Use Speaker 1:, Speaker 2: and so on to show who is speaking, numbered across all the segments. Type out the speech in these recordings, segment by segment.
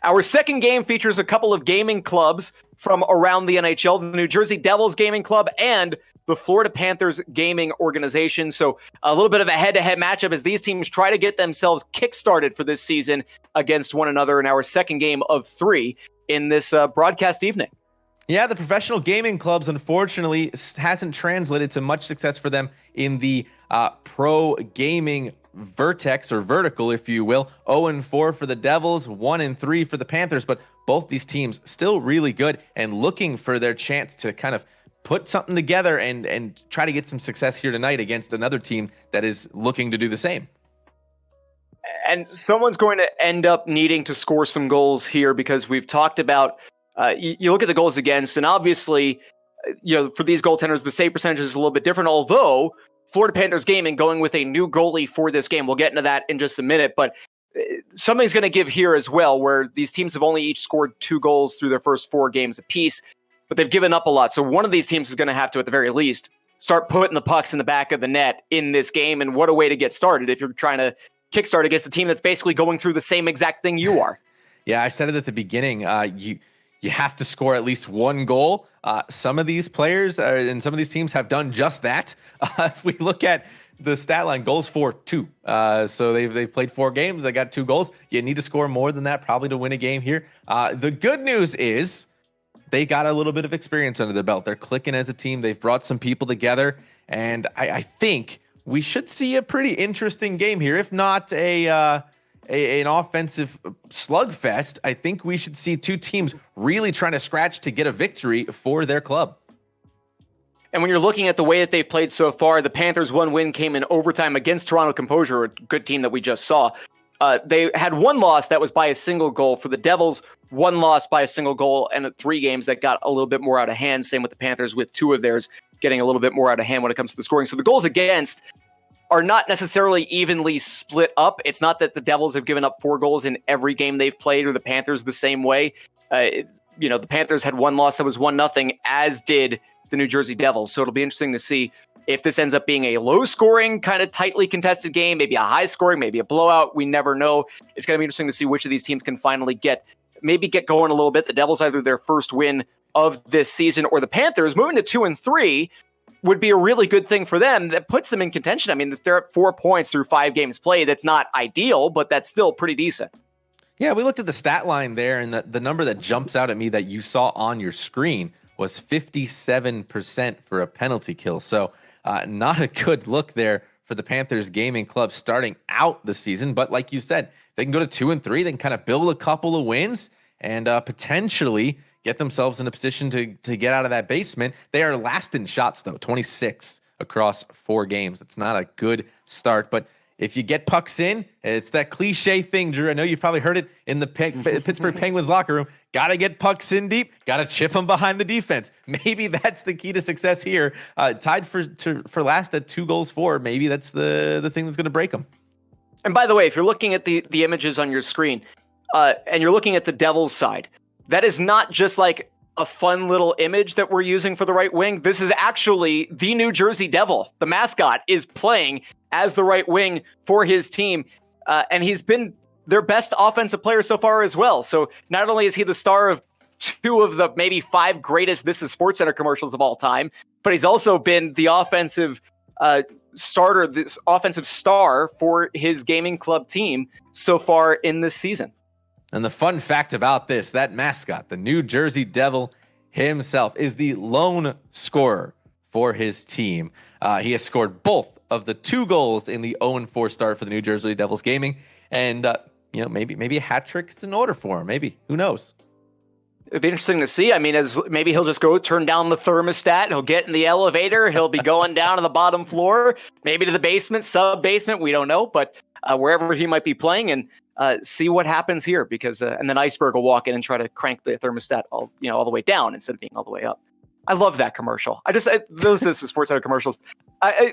Speaker 1: Our second game features a couple of gaming clubs from around the NHL, the New Jersey Devils Gaming Club and the Florida Panthers Gaming Organization. So a little bit of a head-to-head matchup as these teams try to get themselves kick-started for this season against one another in our second game of 3 in this broadcast evening.
Speaker 2: Yeah, the professional gaming clubs, unfortunately, hasn't translated to much success for them in the pro gaming vertex or vertical, if you will. 0-4 for the Devils, 1-3 for the Panthers, but both these teams still really good and looking for their chance to kind of put something together and try to get some success here tonight against another team that is looking to do the same.
Speaker 1: And someone's going to end up needing to score some goals here because we've talked about you look at the goals against, and obviously, for these goaltenders, the save percentage is a little bit different, although Florida Panthers Gaming going with a new goalie for this game. We'll get into that in just a minute, but something's going to give here as well, where these teams have only each scored 2 goals through their first 4 games apiece, but they've given up a lot. So one of these teams is going to have to, at the very least, start putting the pucks in the back of the net in this game, and what a way to get started if you're trying to kickstart against a team that's basically going through the same exact thing you are.
Speaker 2: Yeah, I said it at the beginning. You have to score at least 1 goal. Some of these players and some of these teams have done just that. If we look at the stat line, goals for 2. So they've played 4 games. They got 2 goals. You need to score more than that probably to win a game here. The good news is they got a little bit of experience under their belt. They're clicking as a team. They've brought some people together. And I think we should see a pretty interesting game here. If not an offensive slugfest, I think we should see 2 teams really trying to scratch to get a victory for their club.
Speaker 1: And when you're looking at the way that they've played so far, the Panthers' 1 win came in overtime against Toronto Composure, a good team that we just saw. They had 1 loss that was by a single goal. For the Devils, 1 loss by a single goal, and 3 games that got a little bit more out of hand. Same with the Panthers, with 2 of theirs getting a little bit more out of hand when it comes to the scoring. So the goals against are not necessarily evenly split up. It's not that the Devils have given up 4 goals in every game they've played, or the Panthers the same way. The Panthers had 1 loss that was 1-0, as did the New Jersey Devils. So it'll be interesting to see if this ends up being a low-scoring, kind of tightly contested game, maybe a high-scoring, maybe a blowout. We never know. It's going to be interesting to see which of these teams can finally get going a little bit. The Devils, either their first win of this season, or the Panthers moving to 2-3 would be a really good thing for them. That puts them in contention. I mean, if they're at 4 points through 5 games played, that's not ideal, but that's still pretty decent.
Speaker 2: Yeah, we looked at the stat line there, and the number that jumps out at me that you saw on your screen was 57% for a penalty kill. So not a good look there for the Panthers Gaming Club starting out the season. But like you said, if they can go to 2-3, they can kind of build a couple of wins and potentially get themselves in a position to get out of that basement. They are last in shots, though, 26 across 4 games. It's not a good start, but if you get pucks in, it's that cliche thing, Drew. I know you've probably heard it in the Pittsburgh Penguins locker room. Got to get pucks in deep. Got to chip them behind the defense. Maybe that's the key to success here. Tied for last at 2 goals for. Maybe that's the thing that's going to break them.
Speaker 1: And by the way, if you're looking at the images on your screen, and you're looking at the Devils side, that is not just like a fun little image that we're using for the right wing. This is actually the New Jersey Devil. The mascot is playing as the right wing for his team. And he's been their best offensive player so far as well. So not only is he the star of 2 of the maybe 5 greatest This Is SportsCenter commercials of all time, but he's also been the offensive starter, this offensive star for his gaming club team so far in this season.
Speaker 2: And the fun fact about this, that mascot, the New Jersey Devil himself, is the lone scorer for his team. He has scored both of the 2 goals in the 0-4 start for the New Jersey Devils Gaming. And, maybe a hat trick is in order for him. Maybe. Who knows?
Speaker 1: It'd be interesting to see. I mean, as maybe he'll just go turn down the thermostat. He'll get in the elevator. He'll be going down to the bottom floor, maybe to the basement, sub-basement. We don't know. But wherever he might be playing, and see what happens here, because and then Iceberg will walk in and try to crank the thermostat all the way down instead of being all the way up. I love that commercial. Those This Is SportsCenter commercials.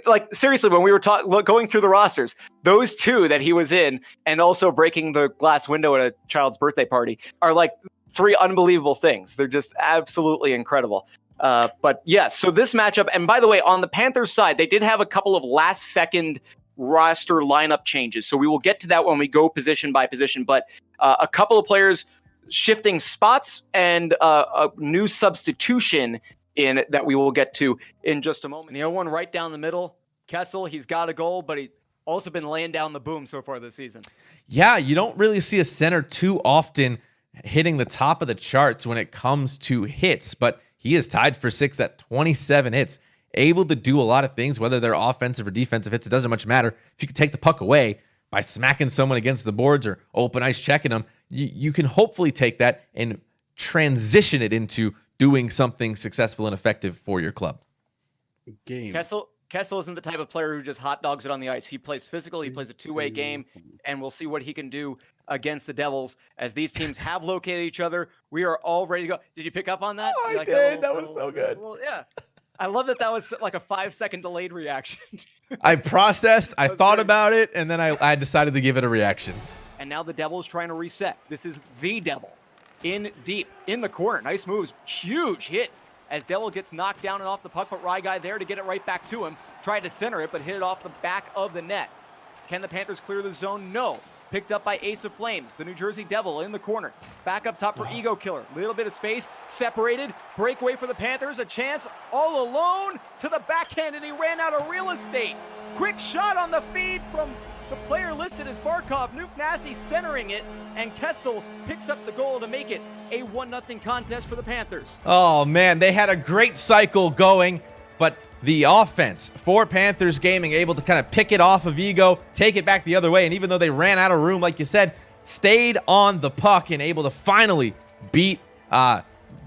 Speaker 1: Like seriously, when we were going through the rosters, those 2 that he was in, and also breaking the glass window at a child's birthday party, are like 3 unbelievable things. They're just absolutely incredible. But yeah, so this matchup, and by the way, on the Panthers side, they did have a couple of last second roster lineup changes. So we will get to that when we go position by position. But a couple of players shifting spots and a new substitution in that we will get to in just a moment. The 0-1 right down the middle. Kessel, he's got a goal, but he also been laying down the boom so far this season.
Speaker 2: Yeah, you don't really see a center too often hitting the top of the charts when it comes to hits, but he is tied for 6th at 27 hits, able to do a lot of things, whether they're offensive or defensive hits. It doesn't much matter. If you can take the puck away by smacking someone against the boards or open ice checking them, you can hopefully take that and transition it into doing something successful and effective for your club.
Speaker 1: Kessel isn't the type of player who just hot dogs it on the ice. He plays physical. He plays a two-way game, and we'll see what he can do against the Devils as these teams have located each other. We are all ready to go. Did you pick up on that?
Speaker 2: Oh, I did. That was so good.
Speaker 1: Yeah. I love that was like a 5-second delayed reaction.
Speaker 2: I processed, I thought about it, and then I decided to give it a reaction.
Speaker 1: And now the Devils trying to reset. This is the Devil in deep in the corner. Nice moves. Huge hit as Devil gets knocked down and off the puck, but Ryguy there to get it right back to him. Tried to center it, but hit it off the back of the net. Can the Panthers clear the zone? No. Picked up by Ace of Flames, the New Jersey Devil in the corner. Back up top for Ego Killer. Little bit of space, separated. Breakaway for the Panthers. A chance all alone to the backhand, and he ran out of real estate. Quick shot on the feed from the player listed as Barkov. Nufnasi centering it, and Kessel picks up the goal to make it a 1-0 contest for the Panthers.
Speaker 2: Oh, man, they had a great cycle going, but the offense for Panthers Gaming able to kind of pick it off of Ego, take it back the other way, and even though they ran out of room, like you said, stayed on the puck and able to finally beat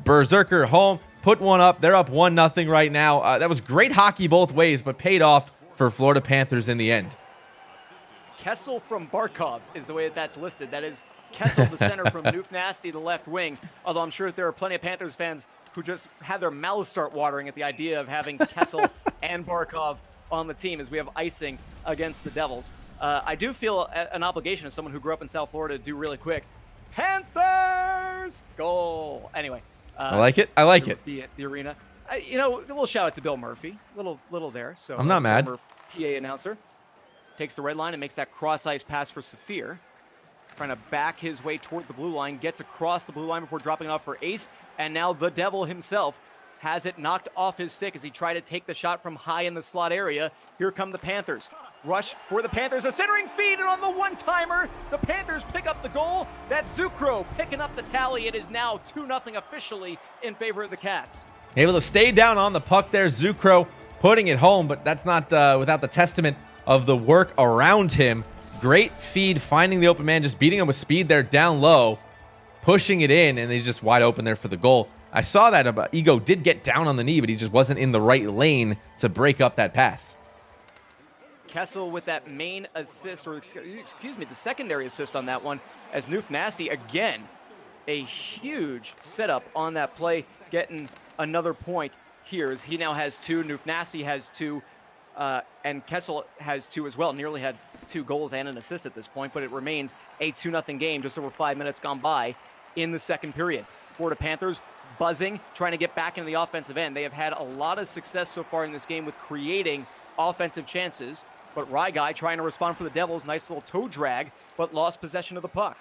Speaker 2: Berserker home, put one up. They're up 1-0 right now. That was great hockey both ways, but paid off for Florida Panthers in the end.
Speaker 1: Kessel from Barkov is the way that's listed. That is Kessel, the center, from Nufnasti, the left wing. Although I'm sure there are plenty of Panthers fans who just had their mouths start watering at the idea of having Kessel and Barkov on the team as we have icing against the Devils. I do feel an obligation as someone who grew up in South Florida to do really quick. Panthers goal. Anyway.
Speaker 2: I like it. I like it.
Speaker 1: The arena. A little shout out to Bill Murphy. Little there. So
Speaker 2: I'm not mad.
Speaker 1: Former PA announcer takes the red line and makes that cross ice pass for Saphir. Trying to back his way towards the blue line, gets across the blue line before dropping it off for Ace, and now the Devil himself has it knocked off his stick as he tried to take the shot from high in the slot area. Here come the Panthers. Rush for the Panthers, a centering feed, and on the one-timer, the Panthers pick up the goal. That's Zucro picking up the tally. It is now 2-0 officially in favor of the Cats.
Speaker 2: Able to stay down on the puck there, Zucro putting it home, but that's not without the testament of the work around him. Great feed, finding the open man, just beating him with speed there down low, pushing it in, and he's just wide open there for the goal. I saw that Ego did get down on the knee, but he just wasn't in the right lane to break up that pass.
Speaker 1: Kessel with that main assist, or excuse me, the secondary assist on that one, as Nufnasti, again, a huge setup on that play, getting another point here as he now has 2, Nufnasti has 2, and Kessel has 2 as well. Nearly had 2 goals and an assist at this point, but it remains a 2-0 game, just over 5 minutes gone by in the second period. Florida Panthers buzzing, trying to get back into the offensive end. They have had a lot of success so far in this game with creating offensive chances, but Ryguy trying to respond for the Devils. Nice little toe drag, but lost possession of the puck.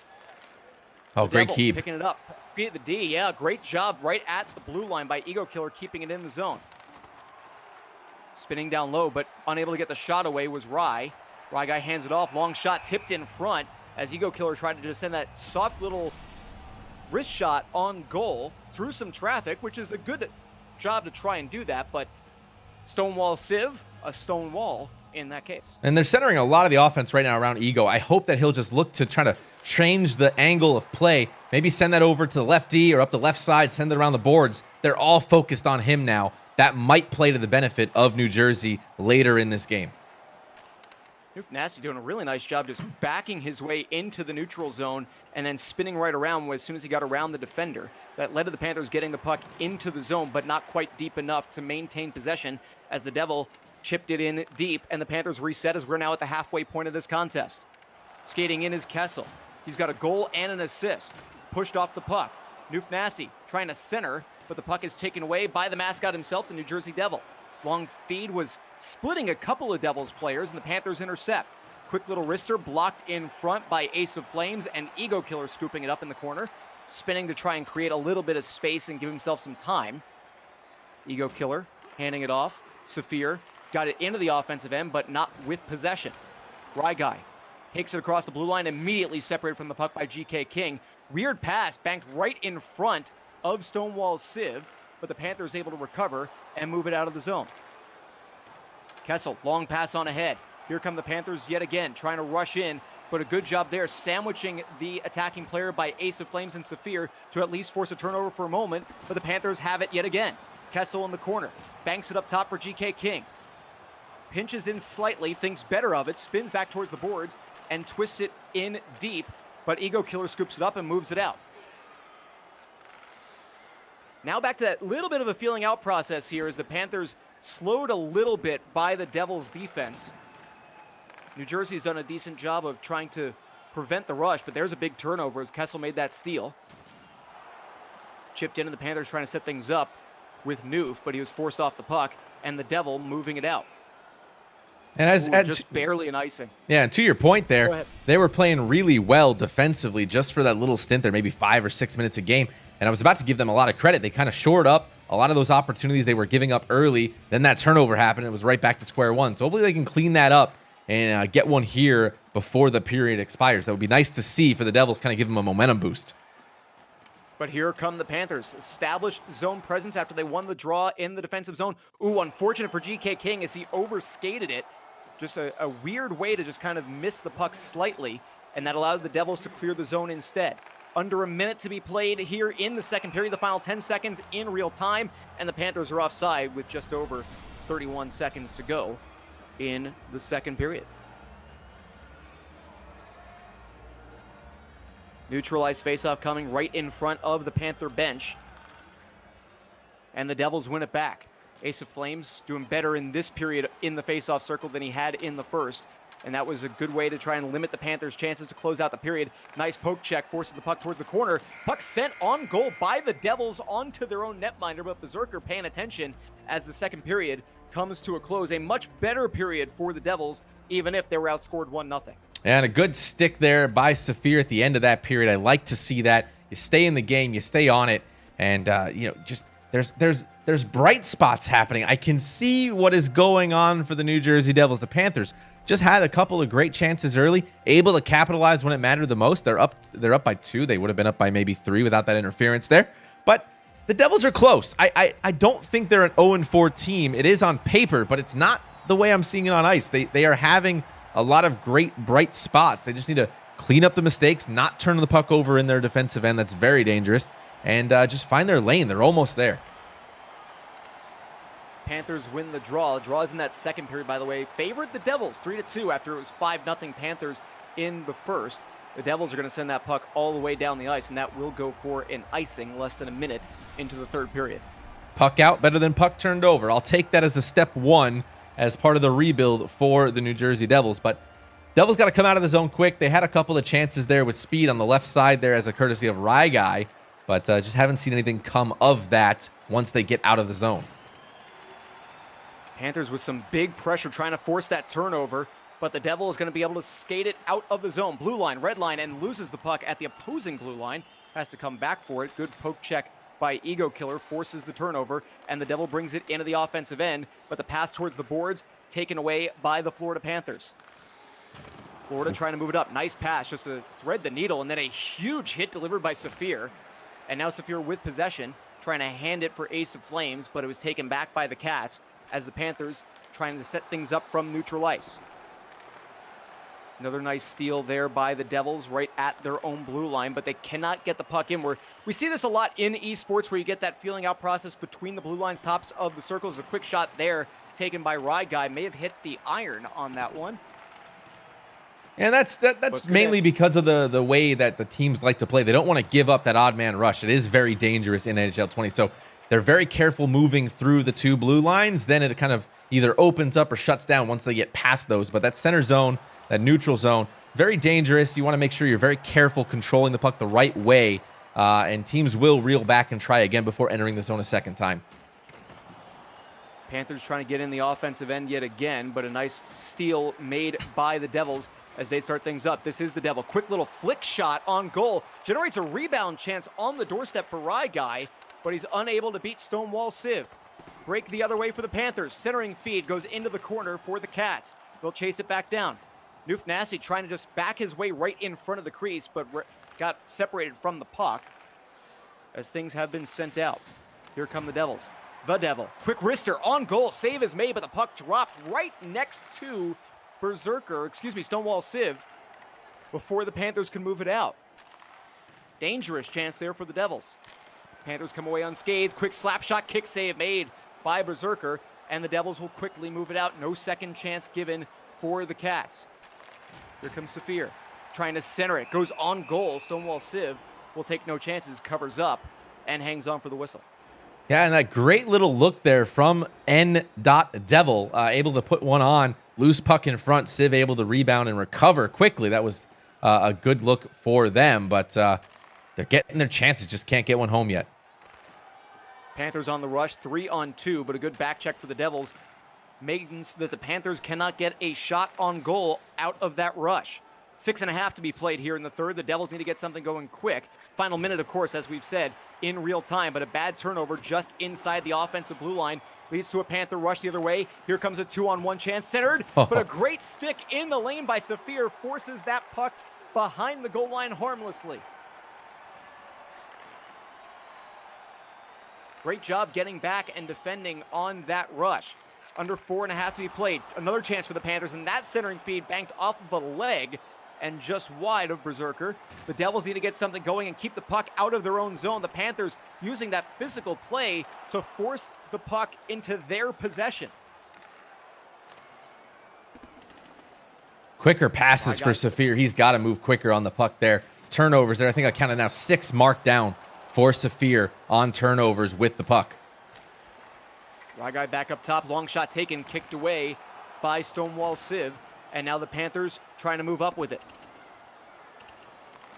Speaker 2: Oh, great keep.
Speaker 1: Picking it up. Beat the D, yeah, great job right at the blue line by Ego Killer, keeping it in the zone. Spinning down low, but unable to get the shot away was Ryguy hands it off. Long shot tipped in front as Ego Killer tried to just send that soft little wrist shot on goal through some traffic, which is a good job to try and do that, but Stonewall Civ, a stone wall in that case.
Speaker 2: And they're centering a lot of the offense right now around Ego. I hope that he'll just look to try to change the angle of play. Maybe send that over to the left D or up the left side, send it around the boards. They're all focused on him now. That might play to the benefit of New Jersey later in this game.
Speaker 1: Nufnasti doing a really nice job just backing his way into the neutral zone and then spinning right around as soon as he got around the defender. That led to the Panthers getting the puck into the zone, but not quite deep enough to maintain possession as the Devil chipped it in deep, and the Panthers reset as we're now at the halfway point of this contest. Skating in is Kessel. He's got a goal and an assist. Pushed off the puck. Nufnasti trying to center, but the puck is taken away by the mascot himself, the New Jersey Devil. Long feed was splitting a couple of Devils players, and the Panthers intercept. Quick little wrister blocked in front by Ace of Flames, and Ego Killer scooping it up in the corner. spinning to try and create a little bit of space and give himself some time. Ego Killer handing it off. Saphir got it into the offensive end, but not with possession. Ryguy takes it across the blue line, immediately separated from the puck by GK King. Weird pass banked right in front of Stonewall Civ, but the Panthers able to recover and move it out of the zone. Kessel, long pass on ahead. Here come the Panthers yet again, trying to rush in, but a good job there sandwiching the attacking player by Ace of Flames and Saphir to at least force a turnover for a moment, but the Panthers have it yet again. Kessel in the corner, banks it up top for GK King. Pinches in slightly, thinks better of it, spins back towards the boards, and twists it in deep, but Ego Killer scoops it up and moves it out. Now back to that little bit of a feeling out process here as the Panthers slowed a little bit by the Devils' defense. New Jersey's done a decent job of trying to prevent the rush, but there's a big turnover as Kessel made that steal. Chipped in, and the Panthers trying to set things up with Noof, but he was forced off the puck, and the Devil moving it out. And just barely an icing.
Speaker 2: Yeah, and to your point there, they were playing really well defensively just for that little stint there, maybe 5 or 6 minutes a game. And I was about to give them a lot of credit. They kind of shored up a lot of those opportunities they were giving up early. Then that turnover happened. It was right back to square one. So hopefully they can clean that up and get one here before the period expires. That would be nice to see for the Devils, kind of give them a momentum boost.
Speaker 1: But here come the Panthers. Established zone presence after they won the draw in the defensive zone. Ooh, unfortunate for GK King as he overskated it. Just a weird way to just kind of miss the puck slightly, and that allowed the Devils to clear the zone instead. Under a minute to be played here in the second period, the final 10 seconds in real time, and the Panthers are offside with just over 31 seconds to go in the second period. Neutralized faceoff coming right in front of the Panther bench, and the Devils win it back. Ace of Flames doing better in this period in the faceoff circle than he had in the first. And that was a good way to try and limit the Panthers' chances to close out the period. Nice poke check, forces the puck towards the corner. Puck sent on goal by the Devils onto their own netminder, but Berserker paying attention as the second period comes to a close. A much better period for the Devils, even if they were outscored 1-0.
Speaker 2: And a good stick there by Saphir at the end of that period. I like to see that. You stay in the game, you stay on it, and just there's bright spots happening. I can see what is going on for the New Jersey Devils. The Panthers just had a couple of great chances early, able to capitalize when it mattered the most. They're up by 2. They would have been up by maybe 3 without that interference there. But the Devils are close. I don't think they're an 0-4 team. It is on paper, but it's not the way I'm seeing it on ice. They are having a lot of great bright spots. They just need to clean up the mistakes, not turn the puck over in their defensive end. That's very dangerous. And just find their lane. They're almost there.
Speaker 1: Panthers win the draw. Draws in that second period, by the way, favored the Devils 3-2 after it was 5-0 Panthers in the first. The Devils are going to send that puck all the way down the ice, and that will go for an icing less than a minute into the third period.
Speaker 2: Puck out better than puck turned over. I'll take that as a step 1 as part of the rebuild for the New Jersey Devils. But Devils got to come out of the zone quick. They had a couple of chances there with speed on the left side there as a courtesy of Ryguy, but just haven't seen anything come of that once they get out of the zone.
Speaker 1: Panthers with some big pressure trying to force that turnover, but the Devil is going to be able to skate it out of the zone. Blue line, red line, and loses the puck at the opposing blue line. Has to come back for it. Good poke check by Ego Killer, forces the turnover, and the Devil brings it into the offensive end, but the pass towards the boards taken away by the Florida Panthers. Florida trying to move it up. Nice pass just to thread the needle, and then a huge hit delivered by Saphir. And now Saphir with possession, trying to hand it for Ace of Flames, but it was taken back by the Cats as the Panthers trying to set things up from neutral ice. Another nice steal there by the Devils right at their own blue line, but they cannot get the puck in. We see this a lot in esports where you get that feeling out process between the blue lines, tops of the circles. A quick shot there taken by Ryguy. May have hit the iron on that one.
Speaker 2: And that's mainly because of the way that the teams like to play. They don't want to give up that odd man rush. It is very dangerous in NHL 20. So they're very careful moving through the two blue lines. Then it kind of either opens up or shuts down once they get past those. But that center zone, that neutral zone, very dangerous. You want to make sure you're very careful controlling the puck the right way. And teams will reel back and try again before entering the zone a second time. Panthers
Speaker 1: trying to get in the offensive end yet again, but a nice steal made by the Devils. as they start things up. This is the Devil. Quick little flick shot on goal. Generates a rebound chance on the doorstep for Rye Guy, but he's unable to beat Stonewall Civ. Break the other way for the Panthers. Centering feed goes into the corner for the Cats. They'll chase it back down. Noof Nasty trying to just back his way right in front of the crease, but got separated from the puck as things have been sent out. Here come the Devils. The Devil. Quick wrister on goal. Save is made, but the puck dropped right next to Stonewall Civ before the Panthers can move it out. Dangerous chance there for the Devils. Panthers come away unscathed. Quick slap shot, kick save made by Berserker, and the Devils will quickly move it out. No second chance given for the Cats. Here comes Saphir, trying to center it. Goes on goal. Stonewall Civ will take no chances, covers up, and hangs on for the whistle.
Speaker 2: Yeah, and that great little look there from N.Devil, able to put one on. Loose puck in front. Civ able to rebound and recover quickly. That was a good look for them, but they're getting their chances, just can't get one home yet.
Speaker 1: Panthers on the rush, 3-on-2, but a good back check for the Devils, making so that the Panthers cannot get a shot on goal out of that rush. 6.5 to be played here in the third. The Devils need to get something going quick. Final minute, of course, as we've said, in real time, but a bad turnover just inside the offensive blue line leads to a Panther rush the other way. Here comes a 2-on-1 chance, centered, but a great stick in the lane by Saphir forces that puck behind the goal line harmlessly. Great job getting back and defending on that rush. Under 4.5 to be played. Another chance for the Panthers, and that centering feed banked off of a leg and just wide of Berserker. The Devils need to get something going and keep the puck out of their own zone. The Panthers using that physical play to force the puck into their possession.
Speaker 2: Quicker passes for Saphir. He's got to move quicker on the puck there. Turnovers there. I think I counted now 6 marked down for Saphir on turnovers with the puck.
Speaker 1: Raw guy back up top. Long shot taken, kicked away by Stonewall Civ. And now the Panthers trying to move up with it.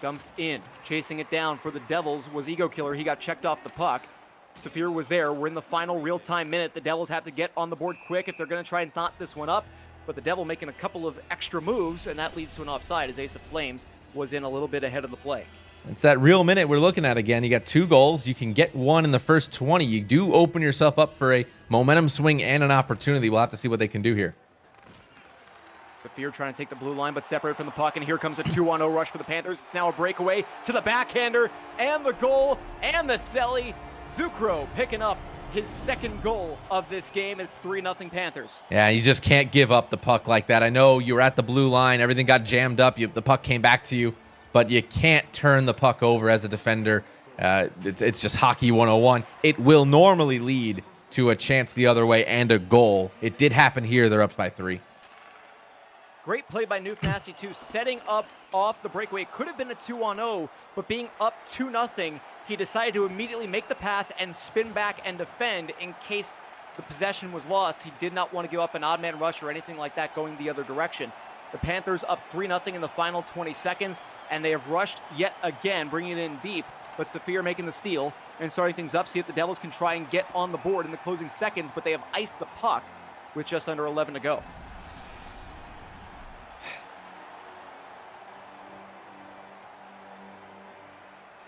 Speaker 1: Dumped in. Chasing it down for the Devils was Ego Killer. He got checked off the puck. Saphir was there. We're in the final real-time minute. The Devils have to get on the board quick if they're going to try and knot this one up. But the Devil making a couple of extra moves, and that leads to an offside as Ace of Flames was in a little bit ahead of the play.
Speaker 2: It's that real minute we're looking at again. You got 2 goals. You can get one in the first 20. You do open yourself up for a momentum swing and an opportunity. We'll have to see what they can do here.
Speaker 1: Saphir trying to take the blue line, but separated from the puck, and here comes a 2-on-0 rush for the Panthers. It's now a breakaway to the backhander, and the goal, and the celly. Zucro picking up his second goal of this game. It's 3-0 Panthers.
Speaker 2: Yeah, you just can't give up the puck like that. I know you were at the blue line. Everything got jammed up. The puck came back to you, but you can't turn the puck over as a defender. It's just hockey 101. It will normally lead to a chance the other way and a goal. It did happen here. They're up by 3.
Speaker 1: Great play by Noof Nasty, too, setting up off the breakaway. It could have been a 2-on-0, but being up 2-0, he decided to immediately make the pass and spin back and defend in case the possession was lost. He did not want to give up an odd man rush or anything like that going the other direction. The Panthers up 3-0 in the final 20 seconds, and they have rushed yet again, bringing it in deep. But Saphir making the steal and starting things up. See if the Devils can try and get on the board in the closing seconds, but they have iced the puck with just under 11 to go.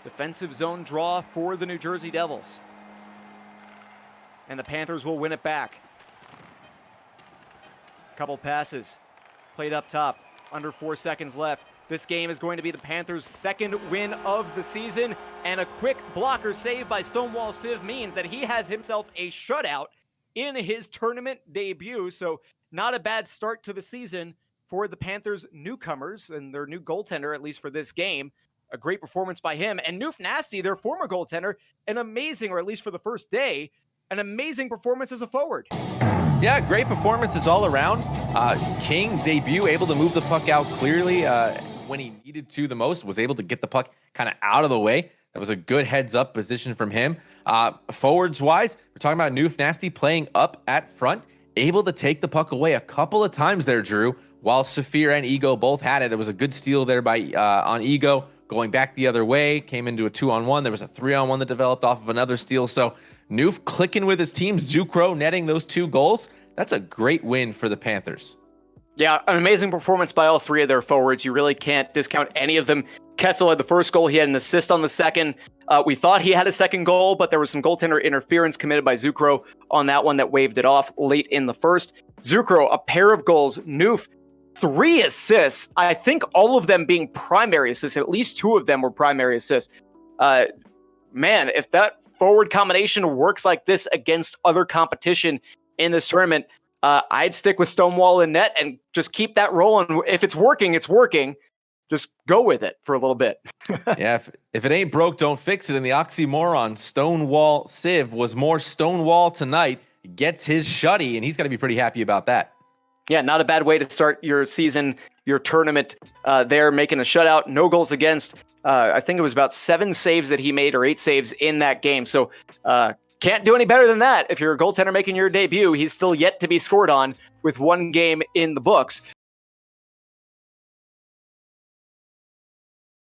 Speaker 1: Defensive zone draw for the New Jersey Devils. And the Panthers will win it back. Couple passes. Played up top. Under 4 seconds left. This game is going to be the Panthers' second win of the season. And a quick blocker save by Stonewall Civ means that he has himself a shutout in his tournament debut. So not a bad start to the season for the Panthers newcomers and their new goaltender, at least for this game. A great performance by him. And Noof Nasty, their former goaltender, an amazing, or at least for the first day, an amazing performance as a forward.
Speaker 2: Yeah, great performances all around. King debut, able to move the puck out clearly when he needed to the most, was able to get the puck kind of out of the way. That was a good heads-up position from him. Forwards-wise, we're talking about Noof Nasty playing up at front, able to take the puck away a couple of times there, Drew, while Saphir and Ego both had it. It was a good steal there by on Ego. Going back the other way, came into a 2-on-1. There was a 3-on-1 that developed off of another steal. So Noof clicking with his team, Zucro netting those 2 goals. That's a great win for the Panthers.
Speaker 1: Yeah, an amazing performance by all three of their forwards. You really can't discount any of them. Kessel had the first goal. He had an assist on the second. We thought he had a second goal, but there was some goaltender interference committed by Zucro on that one that waved it off late in the first. Zucro, a pair of goals. Noof, 3 assists. I think all of them being primary assists. At least 2 of them were primary assists. Man, if that forward combination works like this against other competition in this tournament, I'd stick with Stonewall in net and just keep that rolling. If it's working, it's working. Just go with it for a little bit.
Speaker 2: Yeah, if it ain't broke, don't fix it. And the oxymoron Stonewall Civ was more Stonewall tonight. Gets his shutty, and he's going to be pretty happy about that.
Speaker 1: Yeah, not a bad way to start your season, your tournament there, making a shutout. No goals against. I think it was about 7 saves that he made, or 8 saves in that game. So can't do any better than that. If you're a goaltender making your debut, he's still yet to be scored on with 1 game in the books.